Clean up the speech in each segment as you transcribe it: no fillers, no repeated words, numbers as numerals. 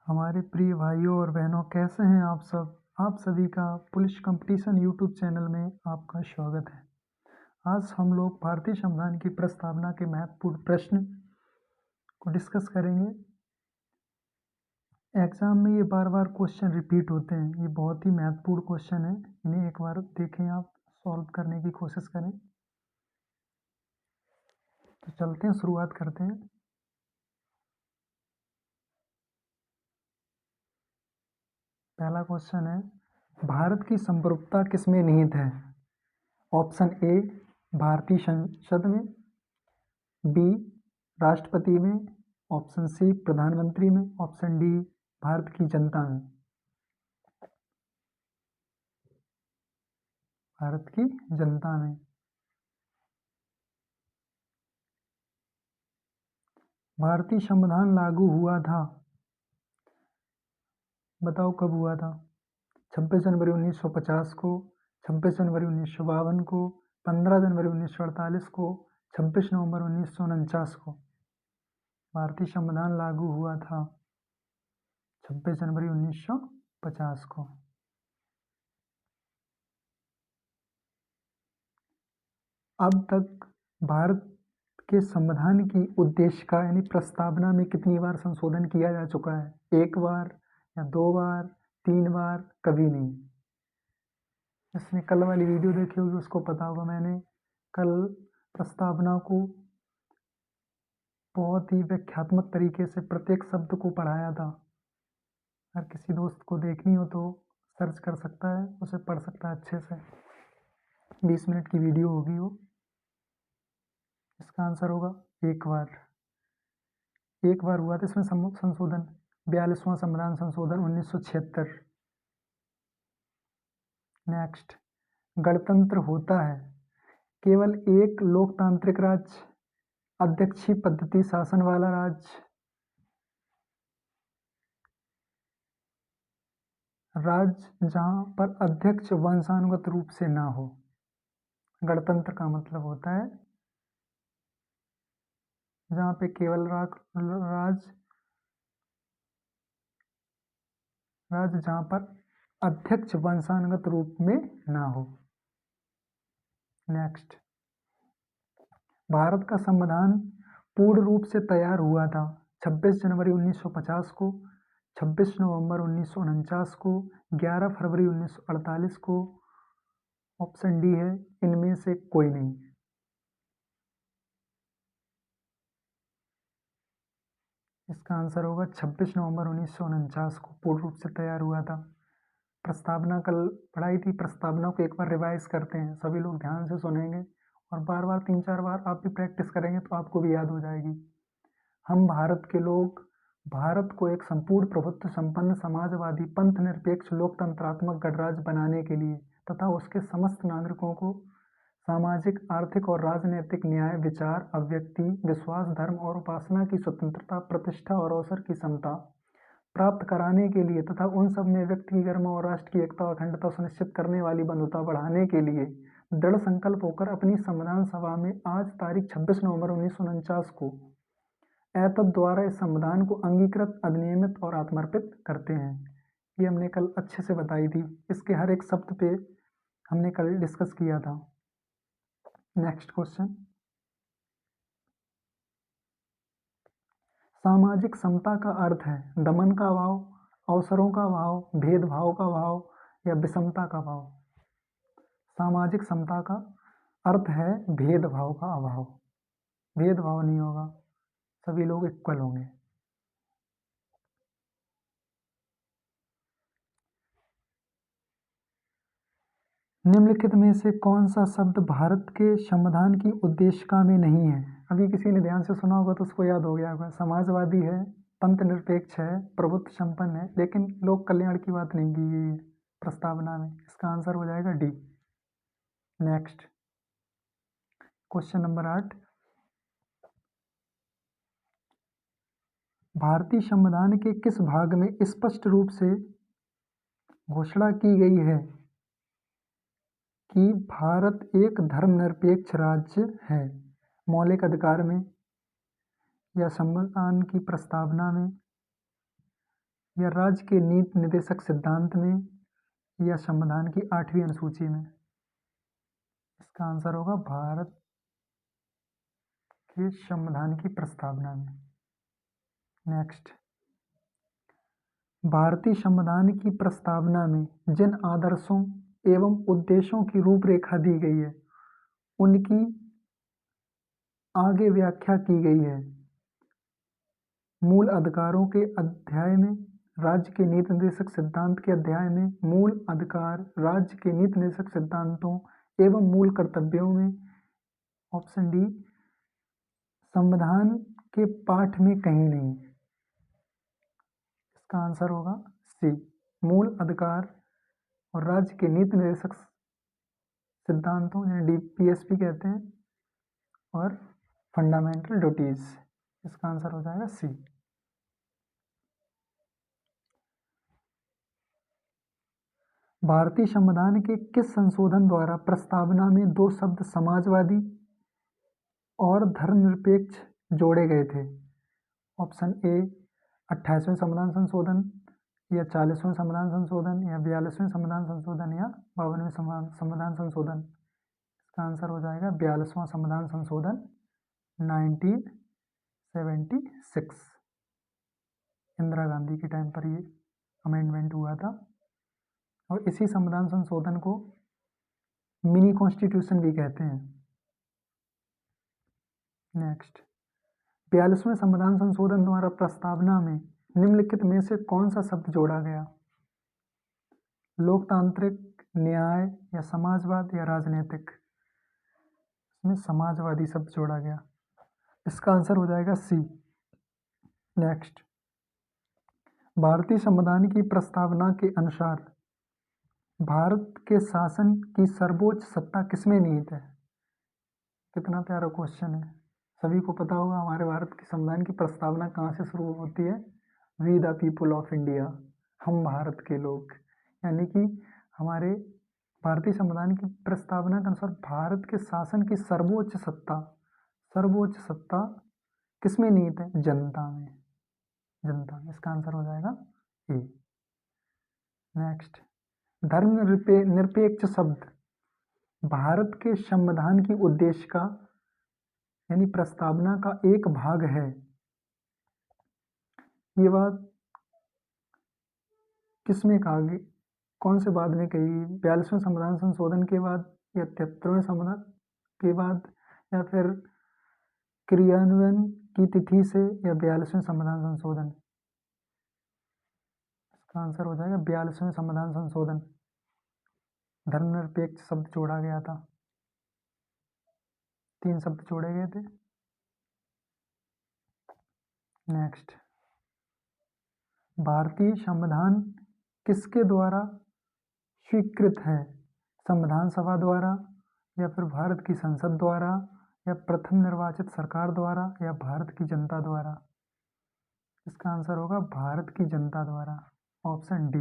हमारे प्रिय भाइयों और बहनों, कैसे हैं आप सब? आप सभी का पुलिस कंपटीशन यूट्यूब चैनल में आपका स्वागत है। आज हम लोग भारतीय संविधान की प्रस्तावना के महत्वपूर्ण प्रश्न को डिस्कस करेंगे। एग्जाम में ये बार बार क्वेश्चन रिपीट होते हैं, ये बहुत ही महत्वपूर्ण क्वेश्चन है। इन्हें एक बार देखें, आप सॉल्व करने की कोशिश करें। तो चलते हैं, शुरुआत करते हैं। पहला क्वेश्चन है, भारत की संप्रभुता किसमें निहित है? ऑप्शन ए भारतीय संसद में, बी राष्ट्रपति में, ऑप्शन सी प्रधानमंत्री में, ऑप्शन डी भारत की जनता में। भारत की जनता में। भारतीय संविधान लागू हुआ था, बताओ कब हुआ था? 26 जनवरी 1950 को, 26 जनवरी 1952 को, 15 जनवरी 1948 को, 26 नवंबर 1949 को। भारतीय संविधान लागू हुआ था 26 जनवरी 1950 को। अब तक भारत के संविधान की उद्देशिका यानी प्रस्तावना में कितनी बार संशोधन किया जा चुका है? 1 बार या 2 बार, 3 बार, कभी नहीं। इसने कल वाली वीडियो देखी होगी, उसको पता होगा। मैंने कल प्रस्तावना को बहुत ही व्याख्यात्मक तरीके से प्रत्येक शब्द को पढ़ाया था। अगर किसी दोस्त को देखनी हो तो सर्च कर सकता है, उसे पढ़ सकता है अच्छे से। 20 मिनट की वीडियो होगी वो। इसका आंसर होगा 1 बार। 1 बार हुआ था इसमें संशोधन, 42वां संविधान संशोधन 1976। नेक्स्ट, गणतंत्र होता है केवल एक लोकतांत्रिक राज्य, अध्यक्षीय पद्धति शासन वाला राज्य, राज्य जहां पर अध्यक्ष वंशानुगत रूप से ना हो। गणतंत्र का मतलब होता है जहां पे केवल राज्य जहां पर अध्यक्ष वंशानुगत रूप में ना हो। नेक्स्ट, भारत का संविधान पूर्ण रूप से तैयार हुआ था 26 जनवरी 1950 को, 26 नवंबर 1949 को, 11 फरवरी 1948 को। ऑप्शन डी है इनमें से कोई नहीं। इसका आंसर होगा 26 नवंबर 1949 को पूर्ण रूप से तैयार हुआ था। प्रस्तावना कल पढ़ाई थी, प्रस्तावना को एक बार रिवाइज करते हैं, सभी लोग ध्यान से सुनेंगे और बार बार 3-4 बार आप भी प्रैक्टिस करेंगे तो आपको भी याद हो जाएगी। हम भारत के लोग भारत को एक संपूर्ण प्रभुत्व संपन्न समाजवादी पंथ निरपेक्ष लोकतंत्रात्मक गणराज्य बनाने के लिए तथा उसके समस्त नागरिकों को सामाजिक, आर्थिक और राजनीतिक न्याय, विचार, अभिव्यक्ति, विश्वास, धर्म और उपासना की स्वतंत्रता, प्रतिष्ठा और अवसर की समता प्राप्त कराने के लिए तथा उन सब में व्यक्ति की गरिमा और राष्ट्र की एकता और अखंडता सुनिश्चित करने वाली बंधुता बढ़ाने के लिए दृढ़ संकल्प होकर अपनी संविधान सभा में आज तारीख 26 नवंबर 1949 को एतद द्वारा इस संविधान को अंगीकृत, अधिनियमित और आत्मर्पित करते हैं। ये हमने कल अच्छे से बताई थी, इसके हर एक शब्द पे हमने कल डिस्कस किया था। नेक्स्ट क्वेश्चन, सामाजिक समता का अर्थ है दमन का भाव, अवसरों का भाव, भेदभाव का भाव या विषमता का भाव? सामाजिक समता का अर्थ है भेदभाव का अभाव। भेदभाव नहीं होगा, सभी लोग इक्वल होंगे। निम्नलिखित में से कौन सा शब्द भारत के संविधान की उद्देशिका में नहीं है? अभी किसी ने ध्यान से सुना होगा तो उसको याद हो गया होगा। समाजवादी है, पंथ निरपेक्ष है, प्रभुत्व संपन्न है, लेकिन लोक कल्याण की बात नहीं की गई है प्रस्तावना में। इसका आंसर हो जाएगा डी। नेक्स्ट, क्वेश्चन नंबर 8, भारतीय संविधान के किस भाग में स्पष्ट रूप से घोषणा की गई है कि भारत एक धर्मनिरपेक्ष राज्य है? मौलिक अधिकार में या संविधान की प्रस्तावना में या राज्य के नीति निर्देशक सिद्धांत में या संविधान की 8वीं अनुसूची में? इसका आंसर होगा भारत के संविधान की प्रस्तावना में। नेक्स्ट, भारतीय संविधान की प्रस्तावना में जिन आदर्शों एवं उद्देश्यों की रूपरेखा दी गई है उनकी आगे व्याख्या की गई है। मूल अधिकारों के अध्याय में, राज्य के नीति निर्देशक सिद्धांत के अध्याय में मूल अधिकार, राज्य के नीति निर्देशक सिद्धांतों एवं मूल कर्तव्यों में ऑप्शन डी संविधान के पाठ में कहीं नहीं। इसका आंसर होगा सी मूल अधिकार और राज्य के नीति निर्देशक सिद्धांतों जिन्हें डीपीएसपी कहते हैं और फंडामेंटल ड्यूटीज। इसका आंसर हो जाएगा सी। भारतीय संविधान के किस संशोधन द्वारा प्रस्तावना में 2 शब्द समाजवादी और धर्मनिरपेक्ष जोड़े गए थे? ऑप्शन ए 28वें संविधान संशोधन या 40वें संविधान संशोधन या 42वें संविधान संशोधन या 52वें संविधान संशोधन। इसका आंसर हो जाएगा 42वां संविधान संशोधन 1976। इंदिरा गांधी के टाइम पर ये अमेंडमेंट हुआ था और इसी संविधान संशोधन को मिनी कॉन्स्टिट्यूशन भी कहते हैं। नेक्स्ट, 42वें संविधान संशोधन द्वारा प्रस्तावना में निम्नलिखित में से कौन सा शब्द जोड़ा गया? लोकतांत्रिक, न्याय या समाजवाद या राजनीतिक? इसमें समाजवादी शब्द जोड़ा गया। इसका आंसर हो जाएगा सी। नेक्स्ट, भारतीय संविधान की प्रस्तावना के अनुसार भारत के शासन की सर्वोच्च सत्ता किसमें निहित है? कितना प्यारा क्वेश्चन है। सभी को पता होगा हमारे भारत के संविधान की प्रस्तावना कहाँ से शुरू होती है? We the people of India, हम भारत के लोग। यानी कि हमारे भारतीय संविधान की प्रस्तावना के अनुसार भारत के शासन की सर्वोच्च सत्ता किसमें निहित है? जनता में। जनता में। इसका आंसर हो जाएगा ए। नेक्स्ट, धर्मनिरपेक्ष शब्द भारत के संविधान की उद्देश्य का यानी प्रस्तावना का एक भाग है। ये बात किसमें कहा गई, कौन से बाद में कही? 42वें संविधान संशोधन के बाद या 73वें संविधान के बाद या फिर क्रियान्वयन की तिथि से या 42वें संविधान संशोधन? इसका आंसर हो जाएगा 42वें संविधान संशोधन। धर्मनिरपेक्ष शब्द जोड़ा गया था, 3 शब्द जोड़े गए थे। नेक्स्ट, भारतीय संविधान किसके द्वारा स्वीकृत है? संविधान सभा द्वारा या फिर भारत की संसद द्वारा या प्रथम निर्वाचित सरकार द्वारा या भारत की जनता द्वारा? इसका आंसर होगा भारत की जनता द्वारा। Option D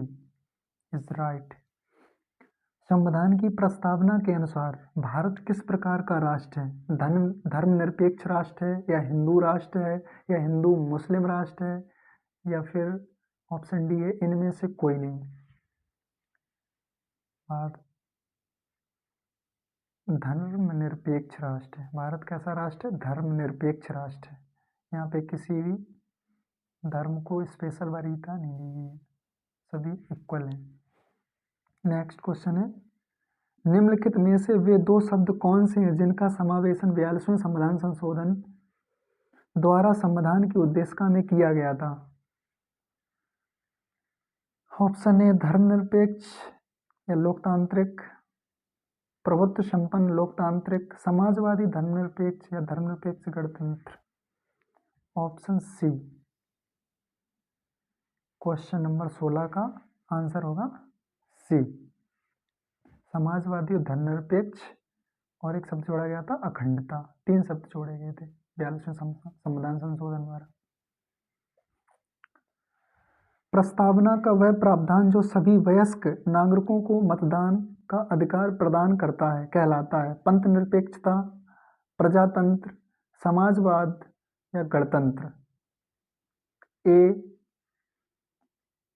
is right. संविधान की प्रस्तावना के अनुसार भारत किस प्रकार का राष्ट्र है? धर्मनिरपेक्ष राष्ट्र है या हिंदू राष्ट्र है या हिंदू मुस्लिम राष्ट्र है या फिर ऑप्शन डी है इनमें से कोई नहीं? भारत धर्मनिरपेक्ष राष्ट्र है। भारत कैसा राष्ट्र है? धर्मनिरपेक्ष राष्ट्र है। यहाँ पे किसी भी धर्म को स्पेशल वरीयता नहीं दी गई है, सभी इक्वल हैं। नेक्स्ट क्वेश्चन है, निम्नलिखित में से वे 2 शब्द कौन से हैं जिनका समावेशन 42वें संविधान संशोधन द्वारा संविधान की उद्देशिका में किया गया था? ऑप्शन ए धर्मनिरपेक्ष या लोकतांत्रिक, प्रभुत्व संपन्न लोकतांत्रिक, समाजवादी धर्मनिरपेक्ष या धर्मनिरपेक्ष गणतंत्र। ऑप्शन सी क्वेश्चन नंबर 16 का आंसर होगा सी, समाजवादी और धर्मनिरपेक्ष। और एक शब्द जोड़ा गया था अखंडता। 3 शब्द जोड़े गए थे 42वें संविधान संशोधन द्वारा। प्रस्तावना का वह प्रावधान जो सभी वयस्क नागरिकों को मतदान का अधिकार प्रदान करता है कहलाता है पंथ निरपेक्षता, प्रजातंत्र, समाजवाद या गणतंत्र? ए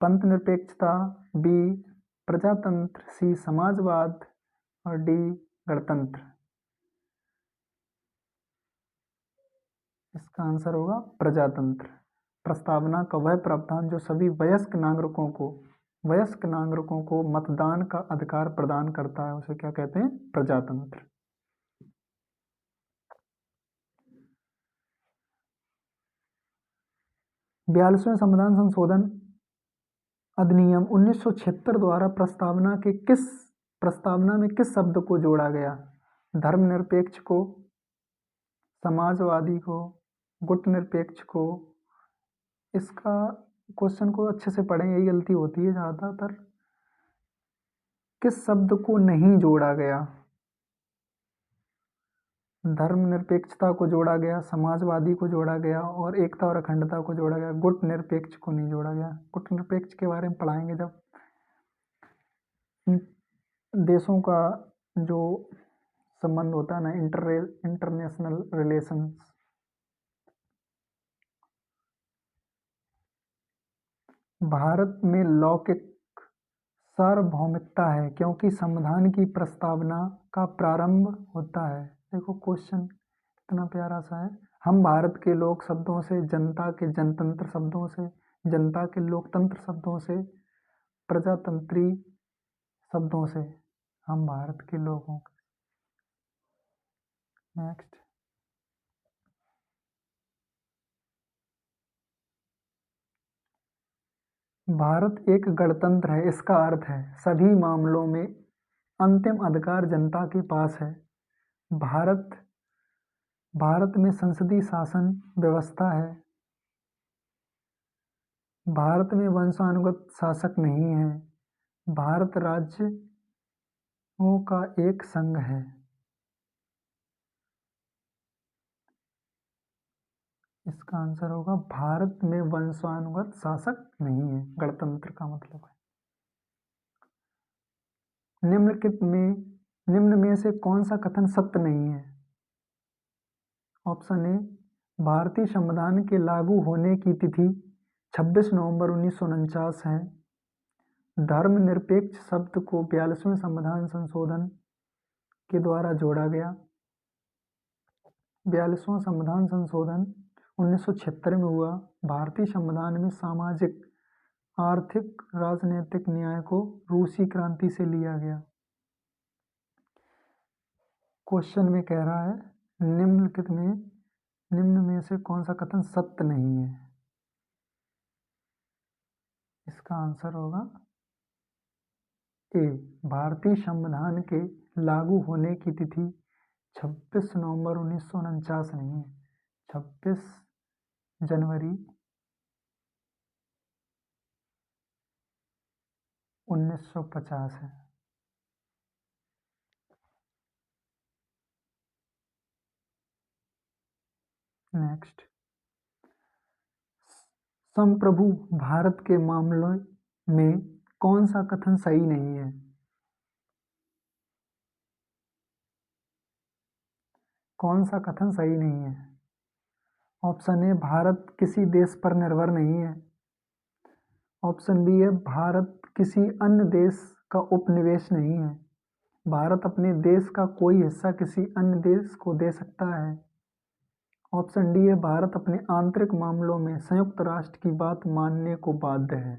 पंथ निरपेक्षता, बी प्रजातंत्र, सी समाजवाद और डी गणतंत्र। इसका आंसर होगा प्रजातंत्र। प्रस्तावना का वह प्रावधान जो सभी वयस्क नागरिकों को मतदान का अधिकार प्रदान करता है उसे क्या कहते हैं? प्रजातंत्र। 42वें संविधान संशोधन अधिनियम 1976 द्वारा प्रस्तावना में किस शब्द को जोड़ा गया? धर्मनिरपेक्ष को, समाजवादी को, गुटनिरपेक्ष को। इसका क्वेश्चन को अच्छे से पढ़ें, यही गलती होती है ज़्यादातर। किस शब्द को नहीं जोड़ा गया? धर्मनिरपेक्षता को जोड़ा गया, समाजवादी को जोड़ा गया और एकता और अखंडता को जोड़ा गया। गुटनिरपेक्ष को नहीं जोड़ा गया। गुटनिरपेक्ष के बारे में पढ़ाएंगे जब देशों का जो संबंध होता है ना, इंटरनेशनल रिलेशंस। भारत में लौकिक सार्वभौमिकता है क्योंकि संविधान की प्रस्तावना का प्रारंभ होता है। देखो क्वेश्चन कितना प्यारा सा है। हम भारत के लोक शब्दों से, जनता के जनतंत्र शब्दों से, जनता के लोकतंत्र शब्दों से, प्रजातंत्री शब्दों से, हम भारत के लोगों। नेक्स्ट, भारत एक गणतंत्र है। इसका अर्थ है सभी मामलों में अंतिम अधिकार जनता के पास है। भारत में संसदीय शासन व्यवस्था है। भारत में वंशानुगत शासक नहीं है। भारत राज्यों का एक संघ है। इसका आंसर होगा भारत में वंशानुगत शासक नहीं है। गणतंत्र का मतलब है। निम्न में से कौन सा कथन सत्य नहीं है? ऑप्शन ए, भारतीय संविधान के लागू होने की तिथि 26 नवंबर 1949 है। धर्मनिरपेक्ष शब्द को 42वें संविधान संशोधन के द्वारा जोड़ा गया। 42वां संविधान संशोधन 1976 में हुआ। भारतीय संविधान में सामाजिक, आर्थिक, राजनीतिक न्याय को रूसी क्रांति से लिया गया। क्वेश्चन में कह रहा है निम्न में से कौन सा कथन सत्य नहीं है? इसका आंसर होगा ए, भारतीय संविधान के लागू होने की तिथि 26 नवंबर 1949 नहीं है, 26 जनवरी 1950 है। नेक्स्ट, संप्रभु भारत के मामलों में कौन सा कथन सही नहीं है? कौन सा कथन सही नहीं है? ऑप्शन ए, भारत किसी देश पर निर्भर नहीं है। ऑप्शन बी है, भारत किसी अन्य देश का उपनिवेश नहीं है। भारत अपने देश का कोई हिस्सा किसी अन्य देश को दे सकता है। ऑप्शन डी है, भारत अपने आंतरिक मामलों में संयुक्त राष्ट्र की बात मानने को बाध्य है।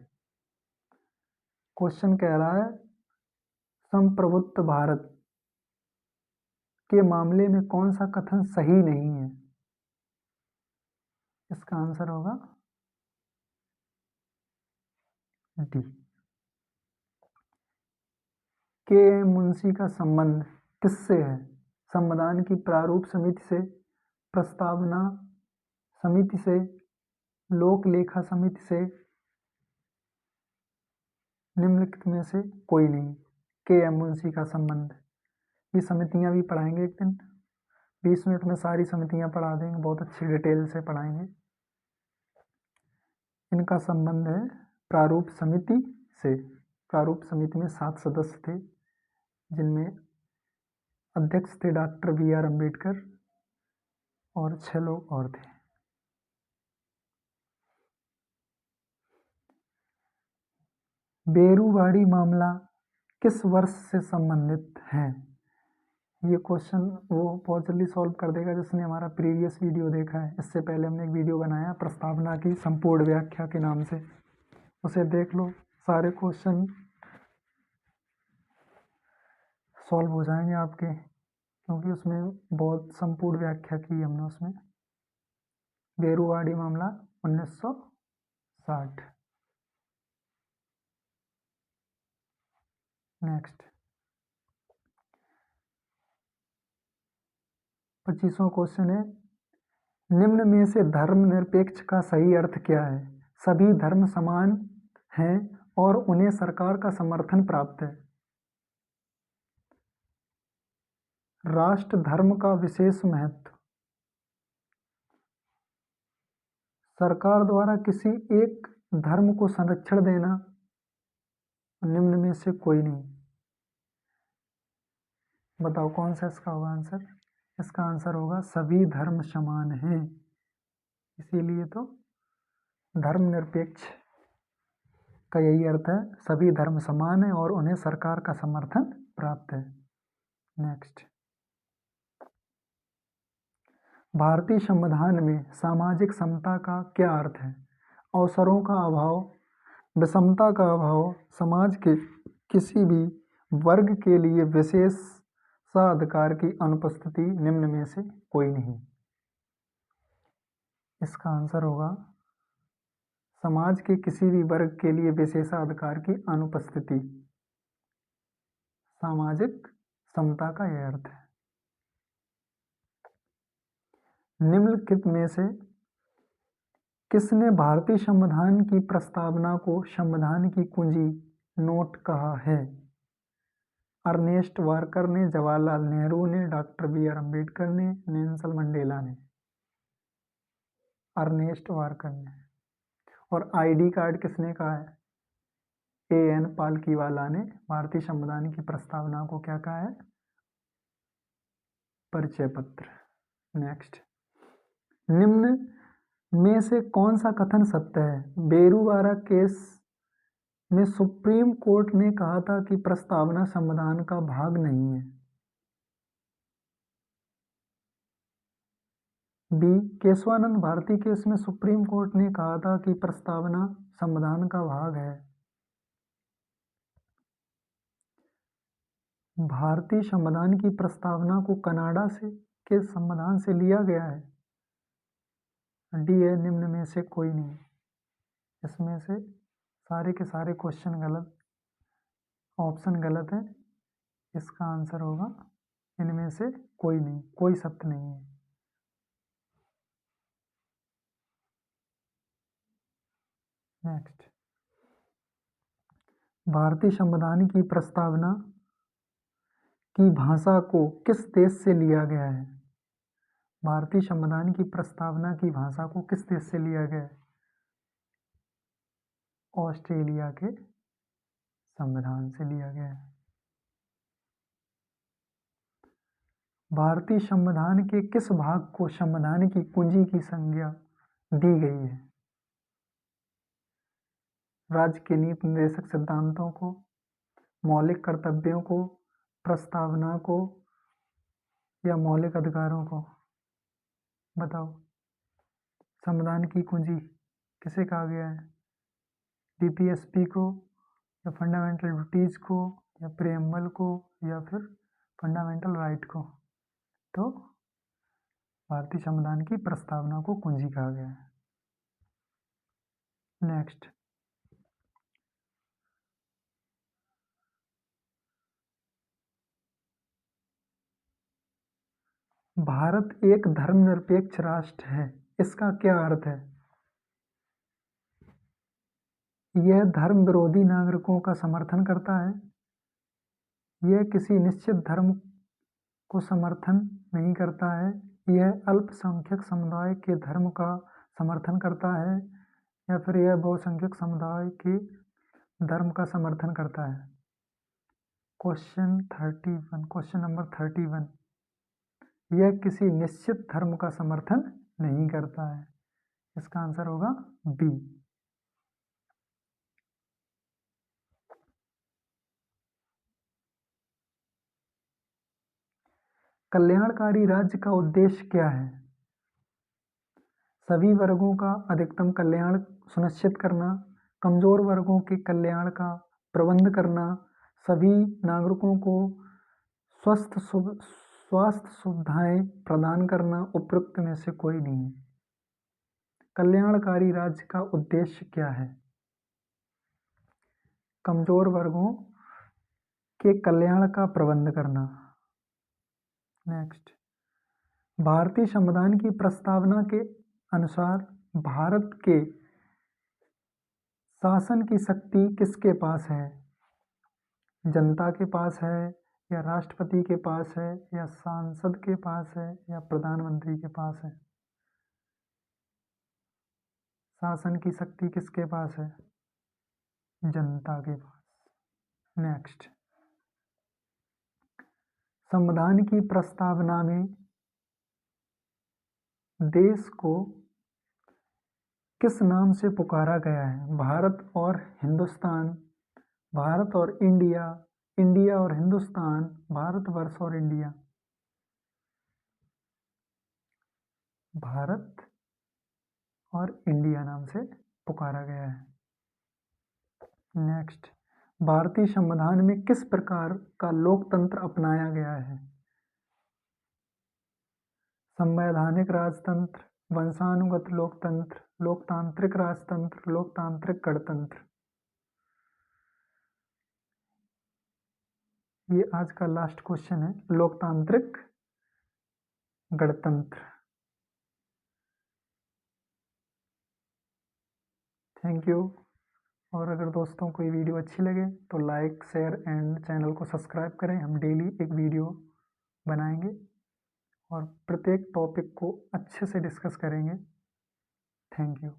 क्वेश्चन कह रहा है संप्रभुत्व भारत के मामले में कौन सा कथन सही नहीं है? इसका आंसर होगा डी। के मुंशी का संबंध किससे है? संविधान की प्रारूप समिति से, प्रस्तावना समिति से, लोक लेखा समिति से, निम्नलिखित में से कोई नहीं। के मुंशी का संबंध। ये समितियां भी पढ़ाएंगे एक दिन, 20 मिनट में सारी समितियां पढ़ा देंगे, बहुत अच्छी डिटेल से पढ़ाएंगे। इनका संबंध है प्रारूप समिति से। प्रारूप समिति में 7 सदस्य थे जिनमें अध्यक्ष थे डॉक्टर BR अम्बेडकर और 6 लोग और थे। बेरुवाड़ी मामला किस वर्ष से संबंधित है? ये क्वेश्चन वो बहुत जल्दी सॉल्व कर देगा जिसने हमारा प्रीवियस वीडियो देखा है। इससे पहले हमने एक वीडियो बनाया प्रस्तावना की संपूर्ण व्याख्या के नाम से, उसे देख लो, सारे क्वेश्चन सॉल्व हो जाएंगे आपके, क्योंकि उसमें बहुत संपूर्ण व्याख्या की हमने उसमें। बेरुवाड़ी मामला 1960। नेक्स्ट 25वां क्वेश्चन है, निम्न में से धर्मनिरपेक्ष का सही अर्थ क्या है? सभी धर्म समान हैं और उन्हें सरकार का समर्थन प्राप्त है। राष्ट्र धर्म का विशेष महत्व। सरकार द्वारा किसी एक धर्म को संरक्षण देना। निम्न में से कोई नहीं। बताओ कौन सा इसका होगा आंसर? इसका आंसर होगा सभी धर्म समान हैं, इसीलिए तो धर्मनिरपेक्ष का यही अर्थ है, सभी धर्म समान है और उन्हें सरकार का समर्थन प्राप्त है। नेक्स्ट, भारतीय संविधान में सामाजिक समता का क्या अर्थ है? अवसरों का अभाव, विषमता का अभाव, समाज के किसी भी वर्ग के लिए विशेष अधिकार की अनुपस्थिति, निम्न में से कोई नहीं। इसका आंसर होगा समाज के किसी भी वर्ग के लिए विशेषाधिकार की अनुपस्थिति। सामाजिक समता का यह अर्थ है। निम्नलिखित में से किसने भारतीय संविधान की प्रस्तावना को संविधान की कुंजी नोट कहा है? अर्नेस्ट वाकर ने, जवाहरलाल नेहरू ने, डॉक्टर बी.आर. अम्बेडकर ने, नेल्सन मंडेला ने। अर्नेस्ट वाकर ने। और आईडी कार्ड किसने कहा है? ए.एन. पालकीवाला ने भारतीय संविधान की प्रस्तावना को क्या कहा है? परिचय पत्र। नेक्स्ट, निम्न में से कौन सा कथन सत्य है? बेरुवाड़ा केस में सुप्रीम कोर्ट ने कहा था कि प्रस्तावना संविधान का भाग नहीं है। बी, केशवानंद भारती केस में सुप्रीम कोर्ट ने कहा था कि प्रस्तावना संविधान का भाग है। भारतीय संविधान की प्रस्तावना को कनाडा से के संविधान से लिया गया है। डी है, निम्न में से कोई नहीं। इसमें से सारे के सारे क्वेश्चन गलत, ऑप्शन गलत है। इसका आंसर होगा इनमें से कोई नहीं, कोई सत्य नहीं है। नेक्स्ट, भारतीय संविधान की प्रस्तावना की भाषा को किस देश से लिया गया है? भारतीय संविधान की प्रस्तावना की भाषा को किस देश से लिया गया है? ऑस्ट्रेलिया के संविधान से लिया गया है। भारतीय संविधान के किस भाग को संविधान की कुंजी की संज्ञा दी गई है? राज्य के नीति निर्देशक सिद्धांतों को, मौलिक कर्तव्यों को, प्रस्तावना को या मौलिक अधिकारों को? बताओ, संविधान की कुंजी किसे कहा गया है? डीपीएसपी को या फंडामेंटल ड्यूटीज को या प्रीएम्बल को या फिर फंडामेंटल राइट को? तो भारतीय संविधान की प्रस्तावना को कुंजी कहा गया है। नेक्स्ट, भारत एक धर्मनिरपेक्ष राष्ट्र है, इसका क्या अर्थ है? यह धर्म विरोधी नागरिकों का समर्थन करता है। यह किसी निश्चित धर्म को समर्थन नहीं करता है। यह अल्पसंख्यक समुदाय के धर्म का समर्थन करता है या फिर यह बहुसंख्यक समुदाय के धर्म का समर्थन करता है। क्वेश्चन नंबर 31, यह किसी निश्चित धर्म का समर्थन नहीं करता है। इसका आंसर होगा बी। कल्याणकारी राज्य का उद्देश्य क्या है? सभी वर्गों का अधिकतम कल्याण सुनिश्चित करना, कमजोर वर्गों के कल्याण का प्रबंध करना, सभी नागरिकों को स्वास्थ्य सुविधाएं प्रदान करना, उपरोक्त में से कोई नहीं। कल्याणकारी राज्य का उद्देश्य क्या है? कमजोर वर्गों के कल्याण का प्रबंध करना। नेक्स्ट, भारतीय संविधान की प्रस्तावना के अनुसार भारत के शासन की शक्ति किसके पास है? जनता के पास है, या राष्ट्रपति के पास है, या सांसद के पास है, या प्रधानमंत्री के पास है? शासन की शक्ति किसके पास है? जनता के पास। नेक्स्ट, संविधान की प्रस्तावना में देश को किस नाम से पुकारा गया है? भारत और हिंदुस्तान, भारत और इंडिया, इंडिया और हिंदुस्तान, भारतवर्ष और इंडिया? भारत और इंडिया नाम से पुकारा गया है। नेक्स्ट, भारतीय संविधान में किस प्रकार का लोकतंत्र अपनाया गया है? संवैधानिक राजतंत्र, वंशानुगत लोकतंत्र, लोकतांत्रिक राजतंत्र, लोकतांत्रिक गणतंत्र? ये आज का लास्ट क्वेश्चन है, लोकतांत्रिक गणतंत्र। Thank you. और अगर दोस्तों को ये वीडियो अच्छी लगे तो लाइक, शेयर एंड चैनल को सब्सक्राइब करें। हम डेली एक वीडियो बनाएंगे और प्रत्येक टॉपिक को अच्छे से डिस्कस करेंगे। Thank you.